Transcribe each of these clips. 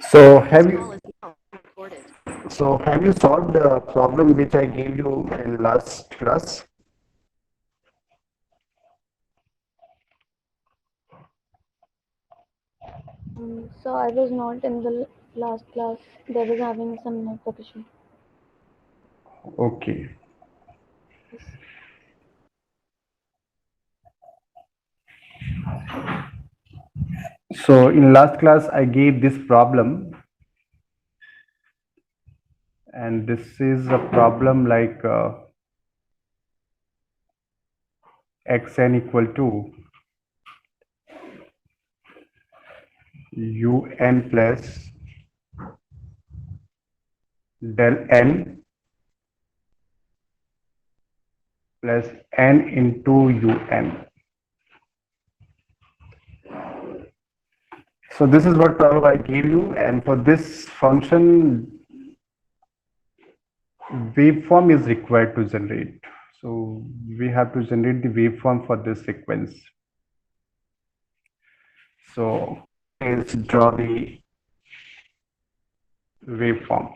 So have you solved the problem which I gave you in last class? So I was not in the last class. They was having some network issue. Okay. Yes. So in last class I gave this problem, and this is a problem like xn equal to un plus del n plus n into un. So this is what problem I gave you, and for this function waveform is required to generate. So we have to generate the waveform for this sequence. So let's draw the waveform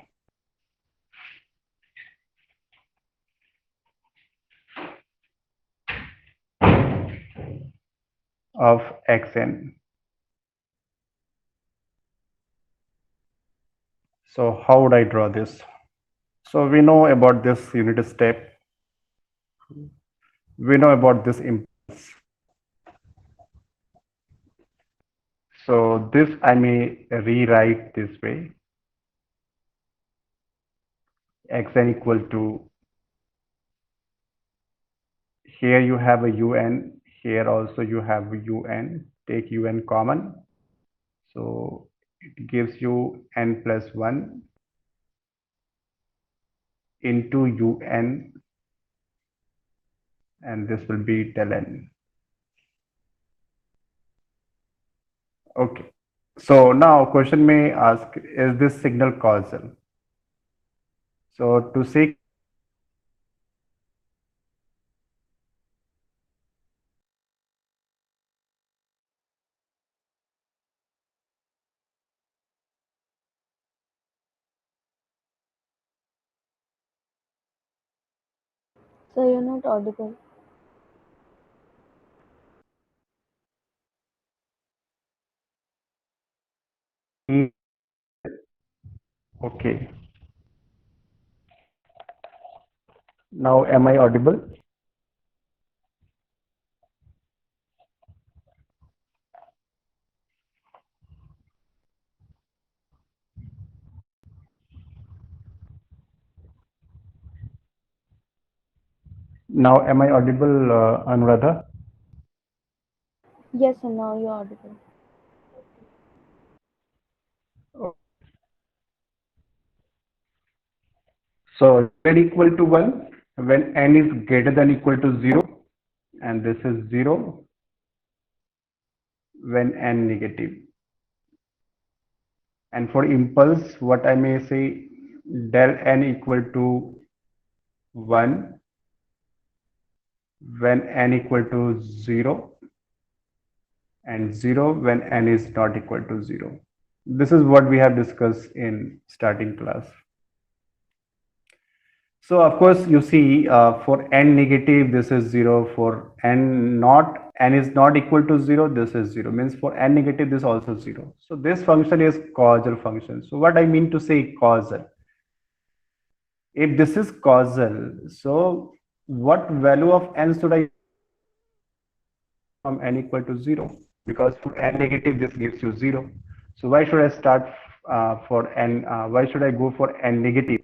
of xn. So how would I draw this? So we know about this unit step. We know about this impulse. So this I may rewrite this way. Xn equal to, here you have a un, here also you have a un. Take un common. So it gives you n plus 1 into un, and this will be del n. Okay. So now question may ask, is this signal causal? So to say So you're not audible. okay. Now am I audible? Now am I audible, Anuradha? Yes, and now you're audible. So z equal to 1 when n is greater than equal to 0, and this is 0 when n negative. And for impulse, what I may say, del n equal to 1 when n equal to 0, and 0 when n is not equal to 0. This is what we have discussed in starting class. So of course you see, for n negative this is 0, for n is not equal to 0, this is 0, means for n negative this also 0. So this function is causal function. So what I mean to say causal, if this is causal, so what value of n should I from n equal to 0? Because for n negative this gives you 0. So why should I start for n, why should I go for n negative?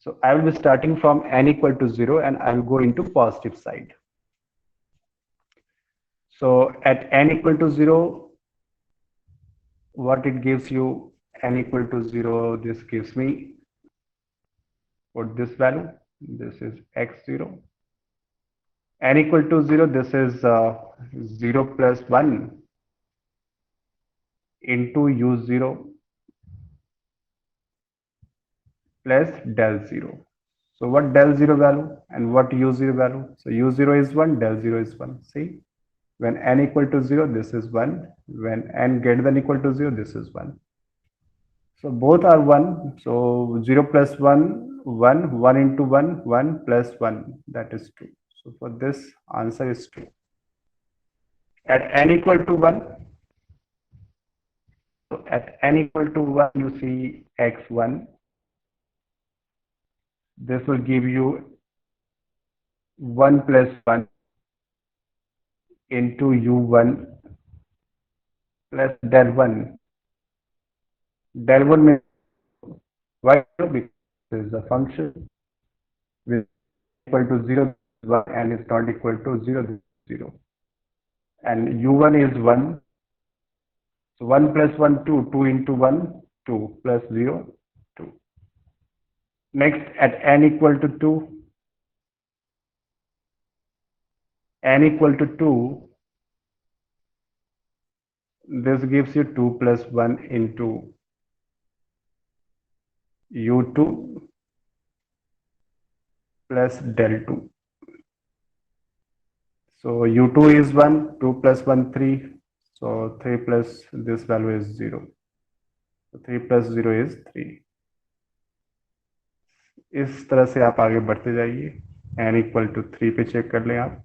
So I will be starting from n equal to 0 and I will go into positive side. So at n equal to 0, what it gives you, n equal to 0, this gives me, put this value, this is x0. N equal to 0, this is 0 plus 1 into u0 plus del 0. So what del 0 value and what u0 value? So u0 is 1, del 0 is 1. See, when n equal to 0, this is 1. When n greater than equal to 0, this is 1. So both are 1. So 0 plus 1, 1, 1 into 1, 1 plus 1, that is 2. So for this, answer is 2. At n equal to 1, so at n equal to 1, you see x1. This will give you 1 plus 1 into u1 plus del 1. Del 1 means why? Because this is a function with equal to 0 1 and is not equal to 0 0. And u1 is 1. So 1 plus 1 2, 2 into 1 2 plus 0 2. Next, at n equal to 2, n equal to 2, this gives you 2 plus 1 into u2 plus del 2. So u2 is 1, 2 plus 1 3. So 3 plus this value is 0. So 3 plus 0 is 3. इस तरह से आप आगे बढ़ते जाइए. n equal to 3 पे check कर लें आप.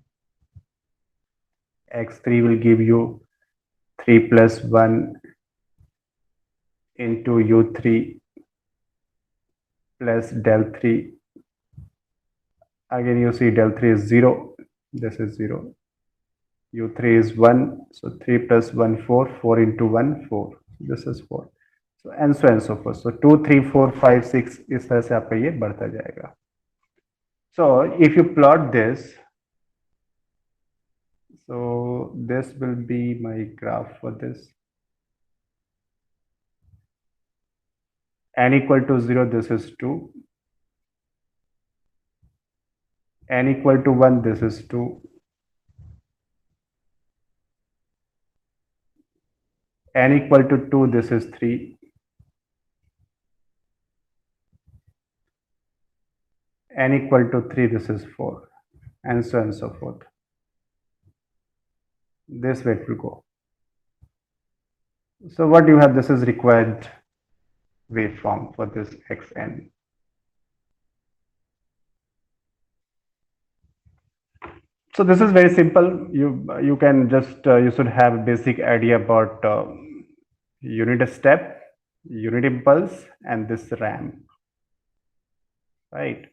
x3 will give you 3 plus 1 into u3 plus del 3. Again you see del 3 is 0. This is 0. u3 is 1. So 3 plus 1 4. 4 into 1 4. This is 4. So and so forth. So 2 3 4 5 6 इस तरह से आपका ये बढ़ता जाएगा. So if you plot this, so this will be my graph for this. N equal to 0, this is 2. N equal to 1, this is 2. N equal to 2, this is 3. N equal to 3, this is 4. And so forth. This way it will go. So what you have, this is required waveform for this xn. So this is very simple. You can just you should have a basic idea about unit step, unit impulse, and this ramp, right?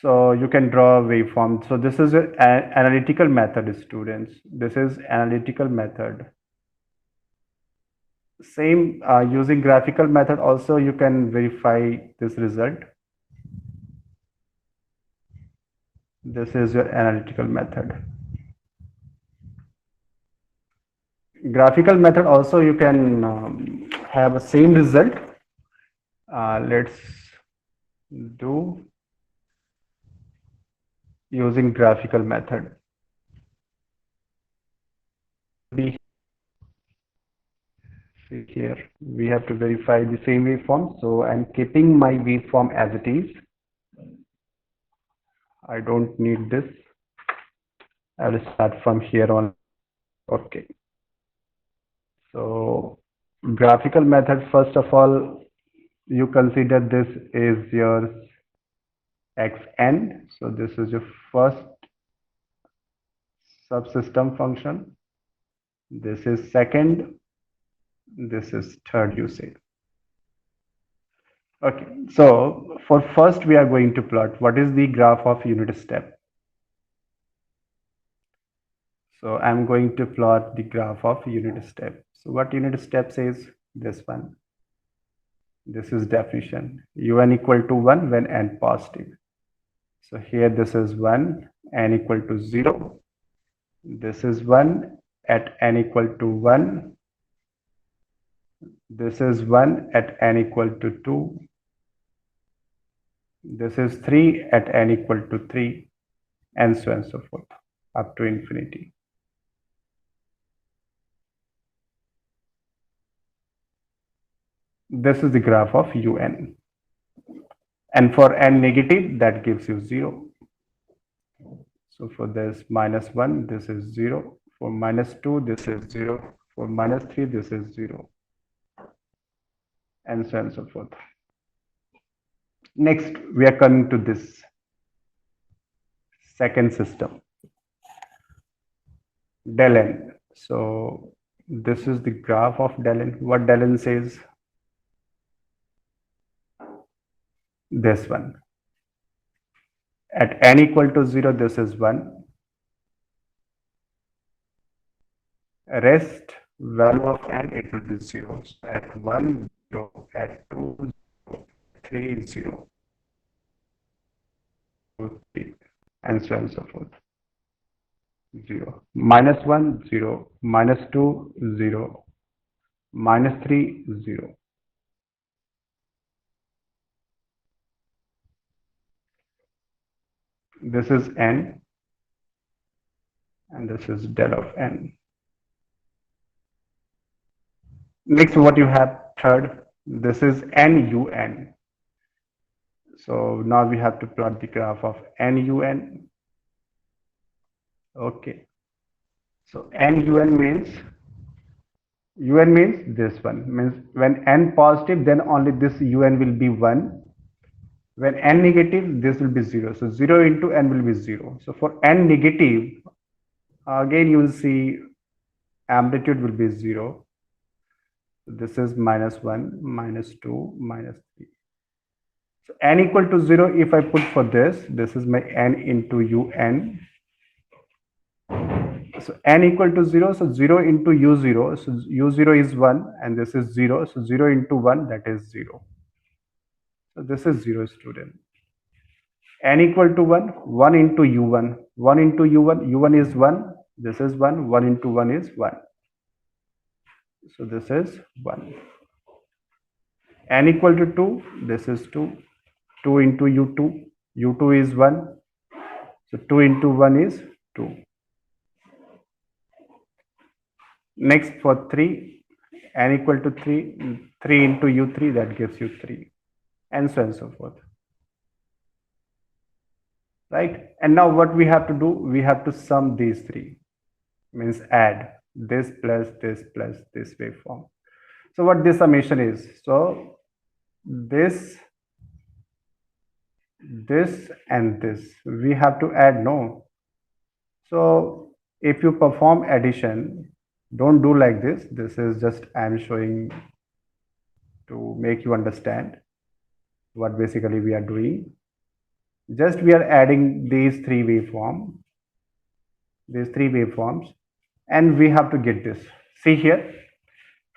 So you can draw a waveform. So this is an analytical method, students. This is analytical method. Same using graphical method also you can verify this result. This is your analytical method. Graphical method also you can have a same result. Let's do using graphical method. See here, we have to verify the same waveform. So I'm keeping my waveform as it is. I don't need this. I will start from here on. Okay. So graphical method, first of all, you consider this is your xn. So this is your first subsystem function. This is second. This is third, you say. Okay, so for first we are going to plot what is the graph of unit step. So I'm going to plot the graph of unit step. So what unit step says? This one. This is definition. Un equal to 1 when n positive. So here this is 1, n equal to 0. This is 1 at n equal to 1. This is 1 at n equal to 2. This is 3 at n equal to 3, and so forth up to infinity. This is the graph of un. And for n negative, that gives you 0. So for this -1, this is 0. For -2, this is 0. For -3, this is 0. and so on and so forth. Next, we are coming to this second system, del n. So this is the graph of del n. What del n says? This one. At n equal to 0, this is 1. Rest value of n, it will be 0. So at 1, 0, at 2, 0, 3, 0, 3, and so on and so forth. 0. Minus 1, 0. Minus 2, 0. Minus 3, 0. This is n, and this is del of n. Next, what you have third, this is NUN. So now we have to plot the graph of NUN. Okay. So NUN means, UN means this one, means when n positive, then only this UN will be 1. When n negative, this will be 0. So 0 into n will be 0. So for n negative, again you will see amplitude will be 0. This is minus 1, minus 2, minus 3. So n equal to 0, if I put for this is my n into un. So n equal to 0, so 0 into u0, so u0 is 1 and this is 0, so 0 into 1, that is 0. So this is 0, student. N equal to 1, 1 into u1, 1 into u1, u1 is 1, this is 1, 1 into 1 is 1. So this is 1. N equal to 2, this is 2, 2 into u2, u2 is 1, so 2 into 1 is 2. Next for 3, n equal to 3, 3 into u3, that gives you 3, and so on and so forth. Right? And now what we have to do, we have to sum these three, means add this plus this waveform. So what this summation is, so this and this, we have to add, no? So if you perform addition, don't do like this. This is just I am showing to make you understand what basically we are doing. Just we are adding these three waveforms, and we have to get this. See here,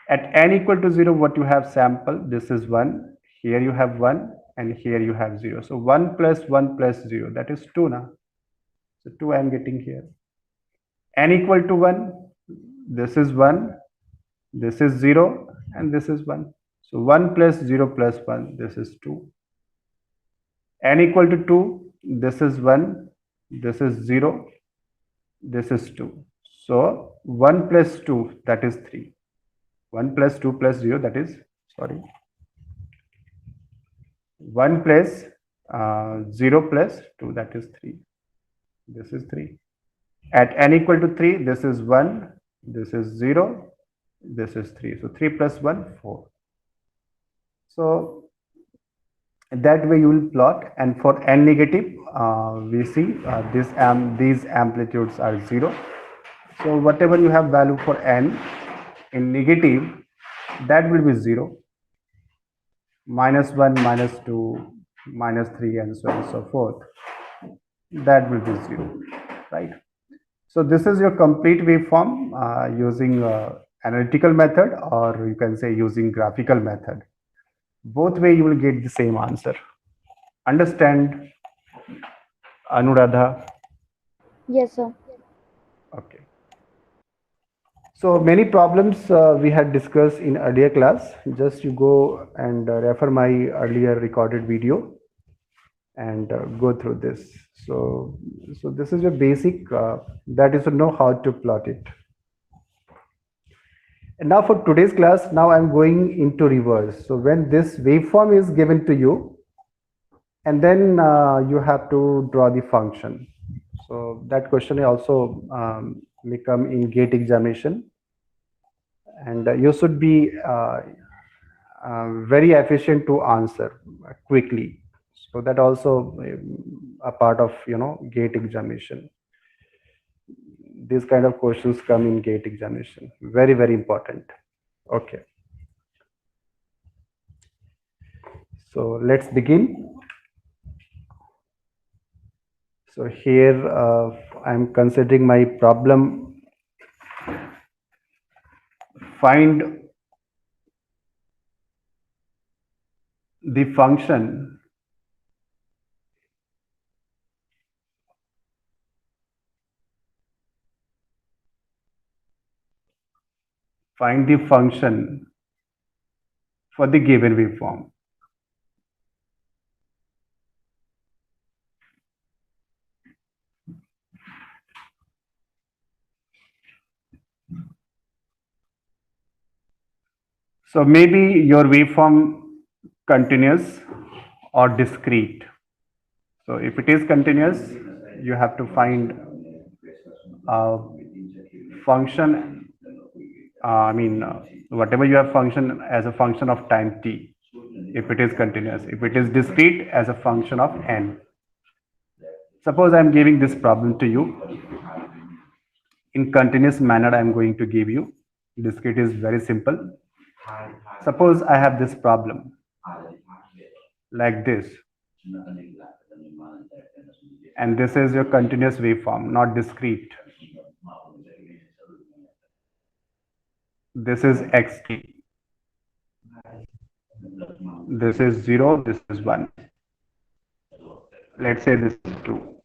at n equal to 0, what you have sample, this is 1, here you have 1, and here you have 0. So 1 plus 1 plus 0, that is 2 now. So 2 I am getting here. N equal to 1, this is 1, this is 0, and this is 1. So 1 plus 0 plus 1, this is 2. N equal to 2, this is 1, this is 0, this is 2. So 1 plus 2, that is 3. 1 plus 2 plus 0, that is, 1 plus 0 plus 2, that is 3. This is 3. At n equal to 3, this is 1, this is 0, this is 3. So 3 plus 1, 4. So that way you will plot, and for n negative, we see these amplitudes are 0. So whatever you have value for n in negative, that will be 0. Minus 1, minus 2, minus 3, and so on and so forth. That will be 0, right? So this is your complete waveform using analytical method, or you can say using graphical method. Both way you will get the same answer. Understand, Anuradha? Yes, sir. Okay. So many problems we had discussed in earlier class. Just you go and refer my earlier recorded video and go through this. So this is your basic, that is to know how to plot it. And now for today's class, now I'm going into reverse. So when this waveform is given to you, and then you have to draw the function. So that question also may come in GATE examination, and you should be very efficient to answer quickly. So that also a part of gate examination. These kind of questions come in gate examination. Very, very important. Okay. So let's begin. So here I'm considering my problem. Find the function for the given waveform. So maybe your waveform continuous or discrete. So if it is continuous, you have to find a function, whatever you have function as a function of time t, if it is continuous. If it is discrete, as a function of n. Suppose I am giving this problem to you. In continuous manner, I am going to give you. Discrete is very simple. Suppose I have this problem like this, and this is your continuous waveform, not discrete. This is xt. This is 0, this is 1. Let's say this is 2.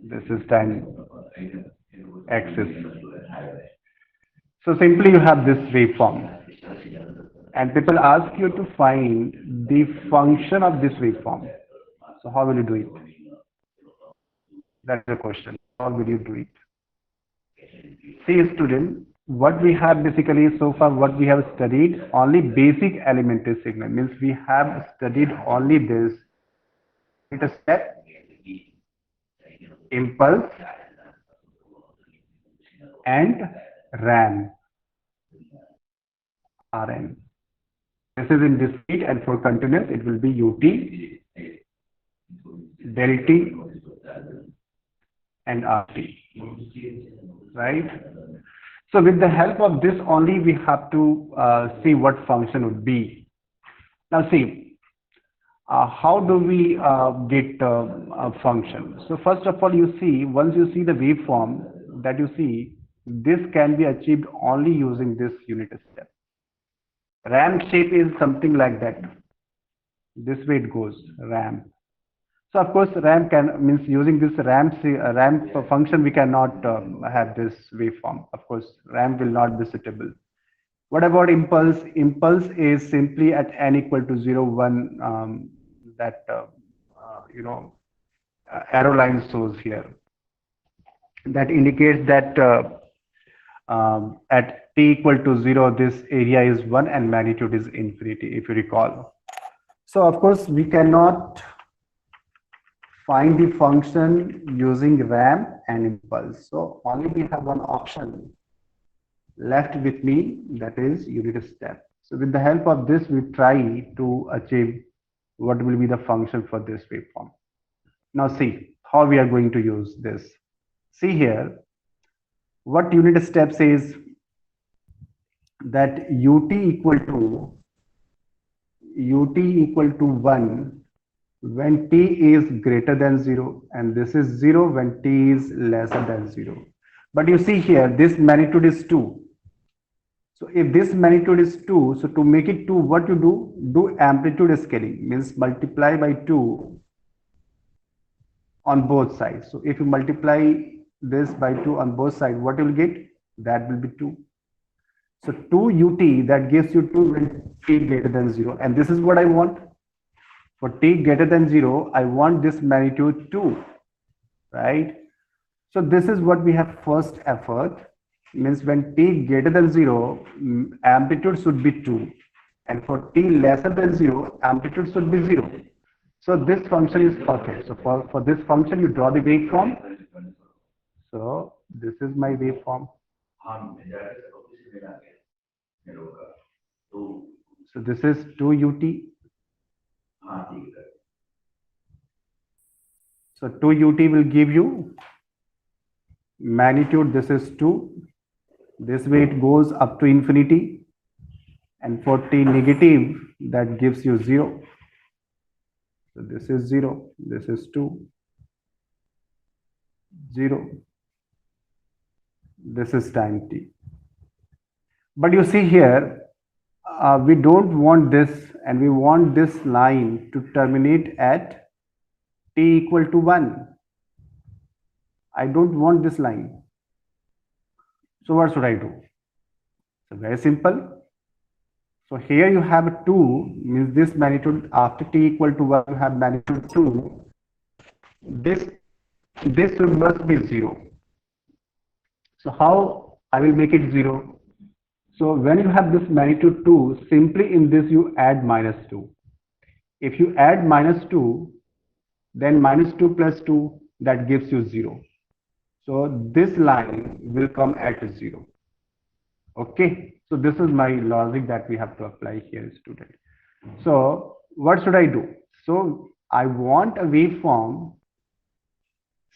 This is time axis. So simply you have this waveform, and people ask you to find the function of this waveform. So how will you do it? That's the question. How will you do it? See, student, what we have basically so far, what we have studied, only basic elementary signal, means we have studied only this unit step, impulse, and RAM, Rn. This is in discrete, and for continuous it will be ut, del t, and rt, right? So with the help of this only, we have to see what function would be. Now see, how do we get a function? So first of all, you see, once you see the waveform that you see, this can be achieved only using this unit step. RAM shape is something like that. This way it goes, RAM. So of course, RAM means using this RAM function, we cannot have this waveform. Of course, RAM will not be suitable. What about impulse? Impulse is simply at n equal to 0, 1, that arrow line shows here. That indicates that at t equal to 0, this area is 1 and magnitude is infinity, if you recall. So of course, we cannot find the function using RAM and impulse. So only we have one option left with me, that is unit step. So with the help of this, we try to achieve what will be the function for this waveform. Now see how we are going to use this. See here, what unit step says that ut equal to 1 when t is greater than 0, and this is 0 when t is lesser than 0. But you see here, this magnitude is 2. So if this magnitude is 2, so to make it 2, what you do amplitude scaling, means multiply by 2 on both sides. So if you multiply this by 2 on both sides, what you will get? That will be 2. So 2 ut, that gives you 2 when t greater than 0. And this is what I want. For t greater than 0, I want this magnitude 2, right? So this is what we have first effort, means when t greater than 0, amplitude should be 2. And for t lesser than 0, amplitude should be 0. So this function is perfect. So for this function, you draw the waveform. So this is my waveform. So this is 2 ut. So 2 ut will give you magnitude. This is 2. This way it goes up to infinity, and for t negative that gives you 0. So this is 0, this is 2, 0. This is time t. But you see here, we don't want this, and we want this line to terminate at t equal to 1. I don't want this line. So what should I do? So very simple. So here you have 2, means this magnitude after t equal to 1, you have magnitude 2. This must be 0. So how I will make it 0? So when you have this magnitude 2, simply in this you add minus 2. If you add minus 2, then minus 2 plus 2, that gives you 0. So this line will come at 0. Okay, so this is my logic that we have to apply here, student. So what should I do? So I want a waveform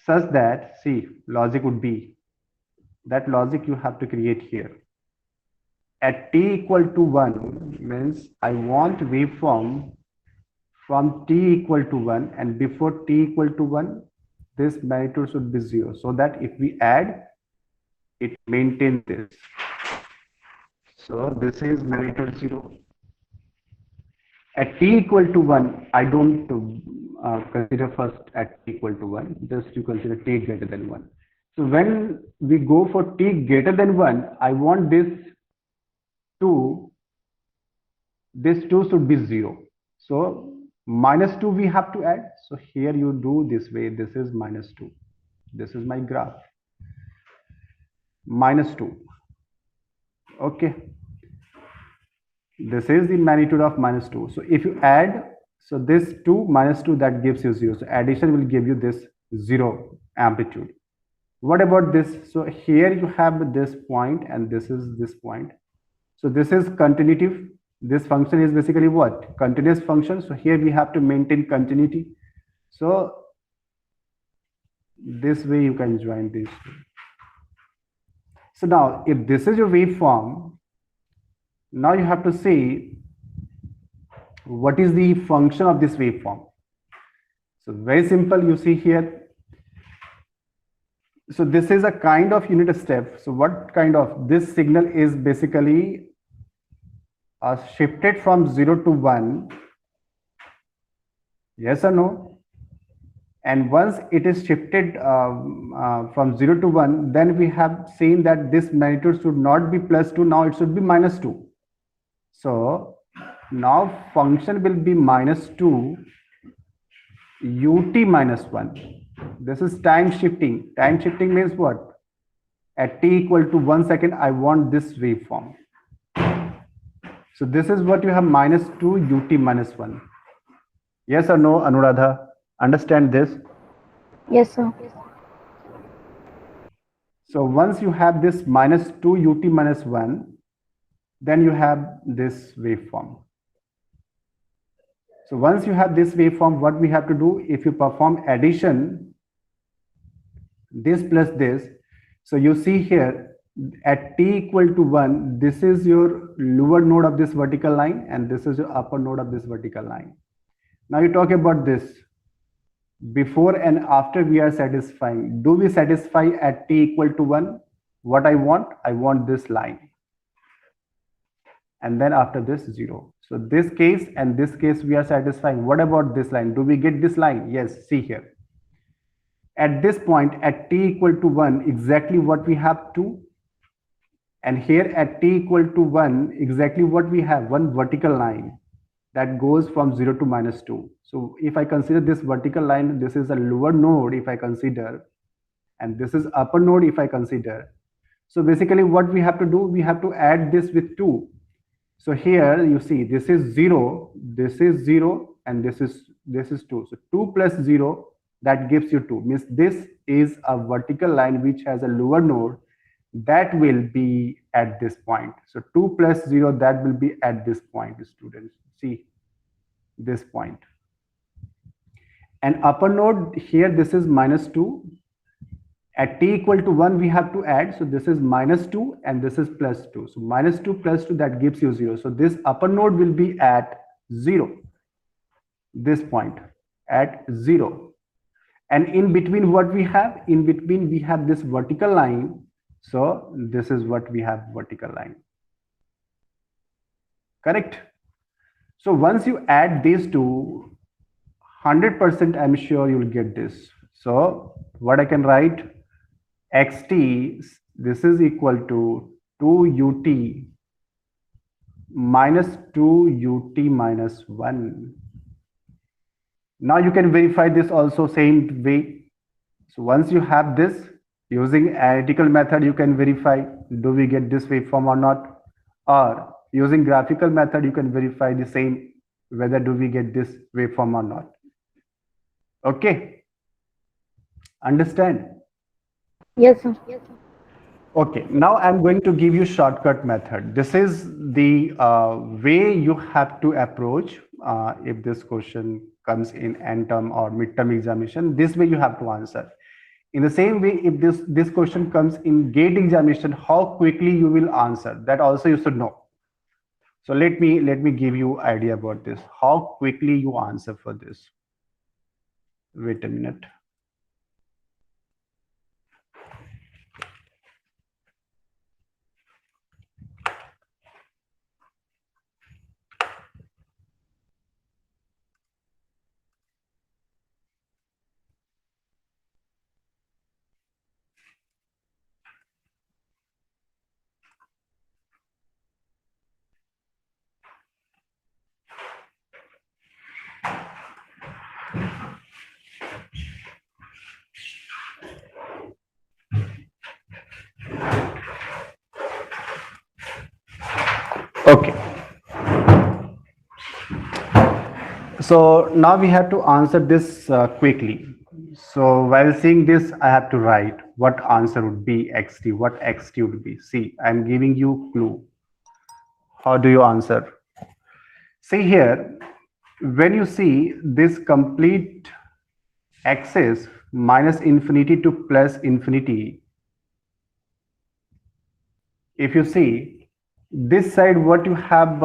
such that, see, logic would be, that logic you have to create here. At t equal to 1 means I want waveform from t equal to 1, and before t equal to 1, this magnitude should be 0, so that if we add, it maintains this. So this is magnitude 0. At t equal to 1, I don't consider first at t equal to 1, just you consider t greater than 1. So when we go for t greater than 1, I want this 2 should be 0. So minus 2 we have to add. So here you do this way. This is minus 2. This is my graph. Minus 2. Okay. This is the magnitude of minus 2. So if you add, so this 2 minus 2, that gives you 0. So addition will give you this 0 amplitude. What about this? So here you have this point, and this is this point. So this is continuative. This function is basically what? Continuous function. So here we have to maintain continuity. So this way you can join these two. So now if this is your waveform, now you have to see what is the function of this waveform. So very simple, you see here. So this is a kind of unit step. So what kind of, this signal is basically shifted from 0 to 1, yes or no? And once it is shifted from 0 to 1, then we have seen that this magnitude should not be plus 2, now it should be minus 2. So now function will be minus 2 ut minus 1. This is time shifting. Time shifting means what? At t equal to 1 second, I want this waveform. So this is what you have, minus 2 ut minus 1. Yes or no, Anuradha? Understand this? Yes, sir. So once you have this minus 2 ut minus 1, then you have this waveform. So once you have this waveform, what we have to do, if you perform addition, this plus this, so you see here, at t equal to 1, this is your lower node of this vertical line, and this is your upper node of this vertical line. Now you talk about this. Before and after we are satisfying. Do we satisfy at t equal to 1? What I want this line. And then after this 0. So this case and this case we are satisfying. What about this line? Do we get this line? Yes, see here. At this point, at t equal to 1, exactly what we have 2. And here at t equal to 1, exactly what we have, one vertical line that goes from 0 to minus 2. So if I consider this vertical line, this is a lower node if I consider, and this is upper node if I consider. So basically what we have to do, we have to add this with 2. So here you see this is 0, this is 0, and this is 2. So 2 plus 0, that gives you 2. Means this is a vertical line which has a lower node that will be at this point. So 2 plus 0, that will be at this point, students. See, this point. And upper node here, this is minus 2. At t equal to 1, we have to add. So this is minus 2 and this is plus 2. So minus 2 plus 2, that gives you 0. So this upper node will be at 0. This point at 0. And in between what we have? In between we have this vertical line. So this is what we have, vertical line. Correct? So once you add these two, 100% I'm sure you'll get this. So what I can write? Xt, this is equal to 2ut minus 2ut minus 1. Now you can verify this also same way. So once you have this, using analytical method, you can verify, do we get this waveform or not? Or using graphical method, you can verify the same, whether do we get this waveform or not. Okay. Understand? Yes, sir. Okay, now I'm going to give you shortcut method. This is the way you have to approach if this question comes in end term or midterm examination. This way you have to answer. In the same way, if this question comes in gate examination, how quickly you will answer, that also you should know. So let me give you idea about this. How quickly you answer for this. Wait a minute. Okay. So now we have to answer this quickly. So while seeing this, I have to write what answer would be xt, what xt would be. See, I'm giving you clue. How do you answer? See here, when you see this complete axis minus infinity to plus infinity, if you see this side, what you have,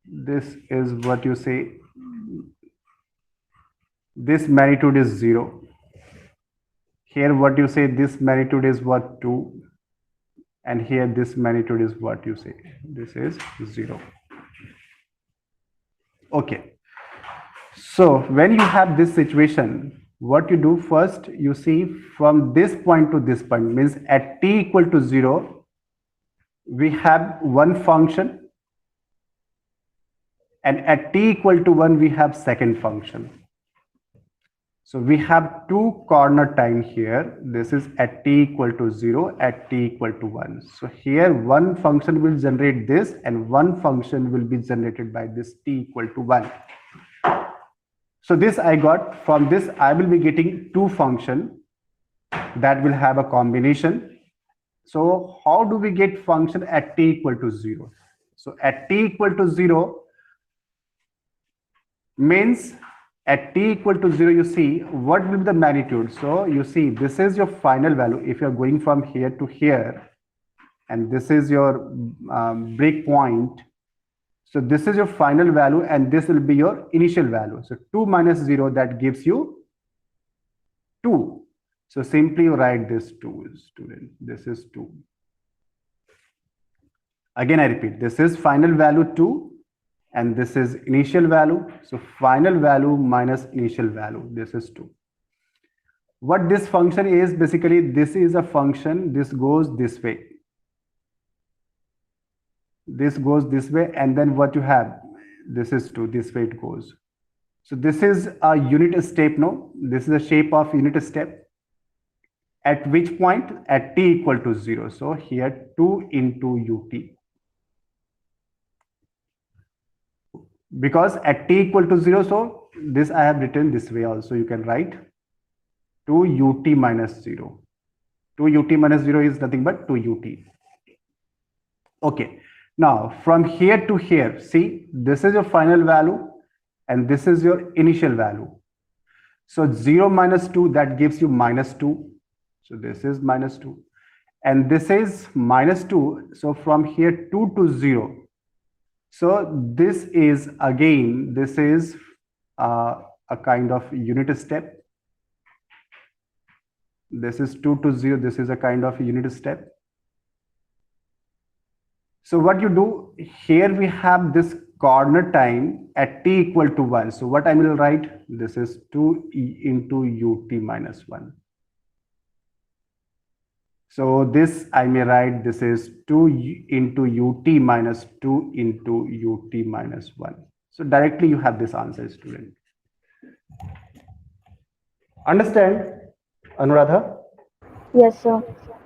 this is what you say, this magnitude is 0. Here what you say, this magnitude is what, 2. And here this magnitude is what you say, this is 0. Okay. So when you have this situation, what you do first, you see from this point to this point, means at t equal to 0, we have one function. And at t equal to 1, we have second function. So we have two corner time here. This is at t equal to 0, at t equal to 1. So here one function will generate this and one function will be generated by this t equal to 1. So this I got, from this I will be getting two function that will have a combination. So how do we get function at t equal to 0? So at t equal to 0 means at t equal to 0, you see what will be the magnitude. So you see this is your final value if you are going from here to here, and this is your break point. So this is your final value and this will be your initial value. So 2 minus 0, that gives you 2. So simply write this 2, student. This is 2. Again I repeat, this is final value 2 and this is initial value. So final value minus initial value, this is 2. What this function is, basically this is a function, this goes this way. This goes this way, and then what you have, this is 2, this way it goes. So this is a unit step. No, this is the shape of unit step. At which point? At t equal to 0. So here 2 into ut. Because at t equal to 0, so this I have written this way also. You can write 2 ut minus 0. 2 ut minus 0 is nothing but 2 ut. Okay, now from here to here, see, this is your final value and this is your initial value. So 0 minus 2, that gives you minus 2. So this is minus 2 and this is minus 2. So from here 2 to 0. So this is again, this is a kind of unit step. This is 2 to 0. This is a kind of unit step. So what you do here, we have this corner time at t equal to 1. So what I will write, this is 2e into ut minus 1. So this I may write, this is 2 into ut minus 2 into ut minus 1. So directly you have this answer, student. Understand, Anuradha? Yes, sir.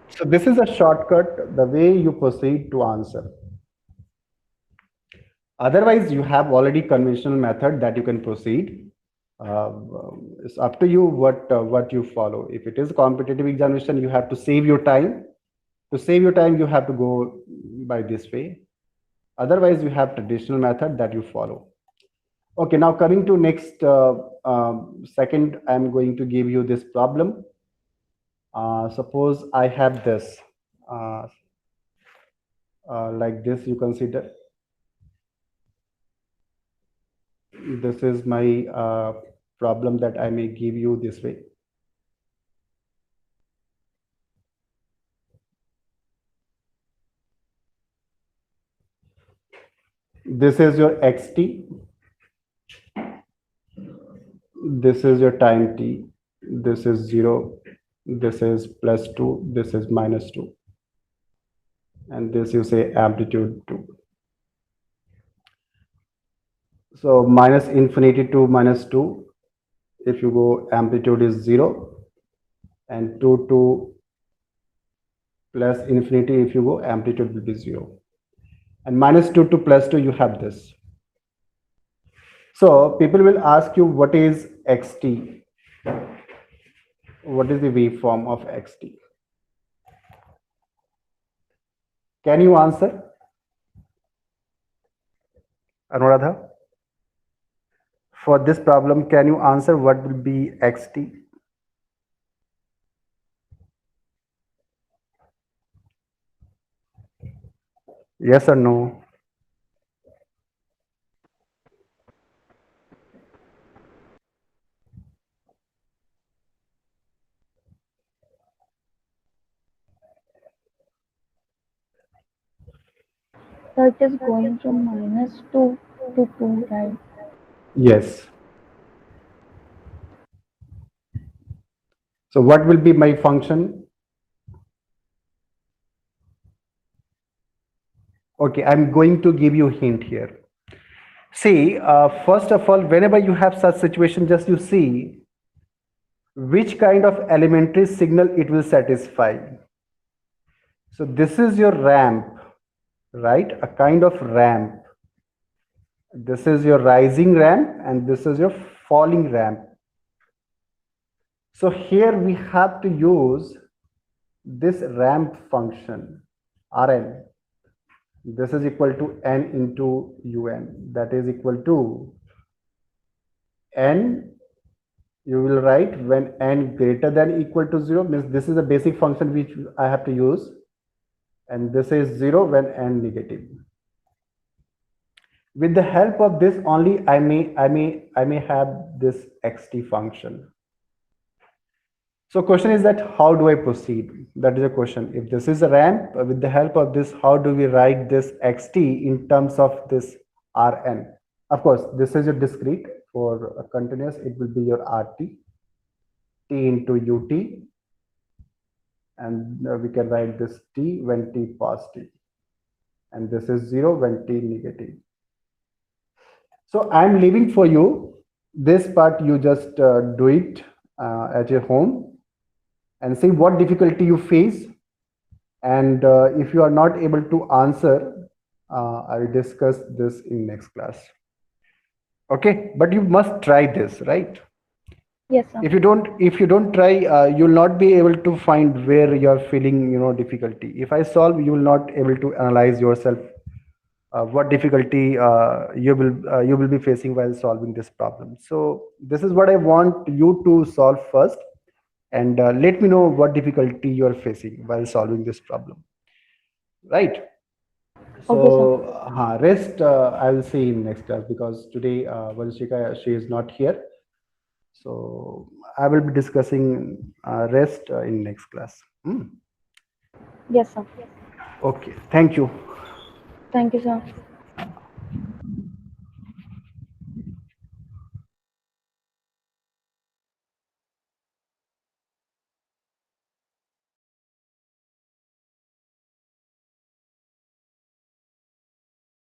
So this is a shortcut, the way you proceed to answer. Otherwise, you have already conventional method that you can proceed. It's up to you what you follow. If it is a competitive examination, you have to save your time. To save your time, you have to go by this way. Otherwise, you have traditional method that you follow. Okay, now coming to next second, I'm going to give you this problem. Suppose I have this like this, you consider. This is my problem that I may give you this way. This is your xt. This is your time t. This is 0. This is plus 2. This is minus 2. And this you say amplitude 2. So minus infinity to minus 2. If you go, amplitude is 0. And 2 to plus infinity, if you go, amplitude will be 0. And minus 2 to plus 2, you have this. So people will ask you, what is xt? What is the waveform of xt? Can you answer, Anuradha? For this problem, can you answer what will be xt? Yes or no? So it is going from minus 2 to 2, right? Yes. So what will be my function? Okay, I'm going to give you a hint here. See, first of all, whenever you have such situation, just you see which kind of elementary signal it will satisfy. So this is your ramp, right? A kind of ramp. This is your rising ramp and this is your falling ramp. So here we have to use this ramp function, Rn. This is equal to n into un. That is equal to n. You will write when n greater than equal to 0, means this is a basic function which I have to use, and this is 0 when n negative. With the help of this only, I may have this xt function. So question is that how do I proceed? That is a question. If this is a ramp, with the help of this, how do we write this xt in terms of this Rn? Of course, this is your discrete. For a continuous, it will be your RT, t into ut, and we can write this t when t positive, and this is 0 when t negative. So I'm leaving for you this part. You just do it at your home and see what difficulty you face. And if you are not able to answer, I will discuss this in next class. Okay, but you must try this, right? Yes, sir. If you don't try, you'll not be able to find where you're feeling, difficulty. If I solve, you will not able to analyze yourself, what difficulty you will be facing while solving this problem. So this is what I want you to solve first, and let me know what difficulty you are facing while solving this problem, right? Okay, sir. So rest I will see in next class, because today Vanshika, she is not here. So I will be discussing rest in next class. Yes, sir. Okay, thank you. Thank you, sir.